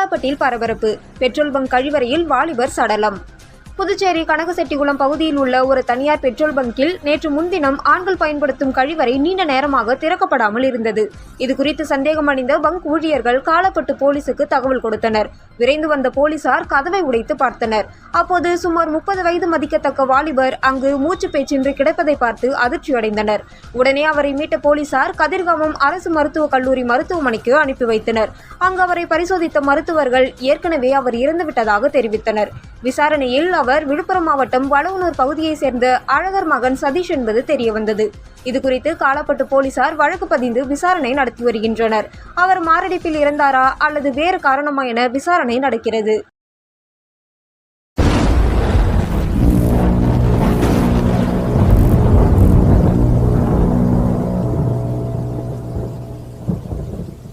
காலாப்பட்டில் பரபரப்பு. Petrol bunk கழிவறையில் வாலிபர் சடலம். புதுச்சேரி கனகசெட்டிகுளம் பகுதியில் உள்ள ஒரு தனியார் பெட்ரோல் பங்கில் நேற்று முன்தினம் ஆண்கள் பயன்படுத்தும் கழிவறை நீண்ட நேரமாக திறக்கப்படாமல் இருந்தது. இதுகுறித்து சந்தேகம் அடைந்த பங்க் ஊழியர்கள் காலாப்பட்டு போலீசுக்கு தகவல் கொடுத்தனர். விரைந்து வந்த போலீசார் கதவை உடைத்து பார்த்தனர். அப்போது சுமார் 30 வயது மதிக்கத்தக்க வாலிபர் அங்கு மூச்சு பேச்சின்றி கிடப்பதை பார்த்து அதிர்ச்சியடைந்தனர். உடனே அவரை மீட்ட போலீசார் கதிர்காமம் அரசு மருத்துவக் கல்லூரி மருத்துவமனைக்கு அனுப்பி வைத்தனர். அங்கு அவரை பரிசோதித்த மருத்துவர்கள் ஏற்கனவே அவர் இறந்துவிட்டதாக தெரிவித்தனர். விசாரணையில் அவர் விழுப்புரம் மாவட்டம் வளவனூர் பகுதியைச் சேர்ந்த அழகர் மகன் சதீஷ் என்பது தெரியவந்தது. இதுகுறித்து காலாப்பட்டு போலீசார் வழக்கு பதிந்து விசாரணை நடத்தி வருகின்றனர். அவர் மாரடைப்பில் இறந்தாரா அல்லது வேறு காரணமா என விசாரணை நடக்கிறது.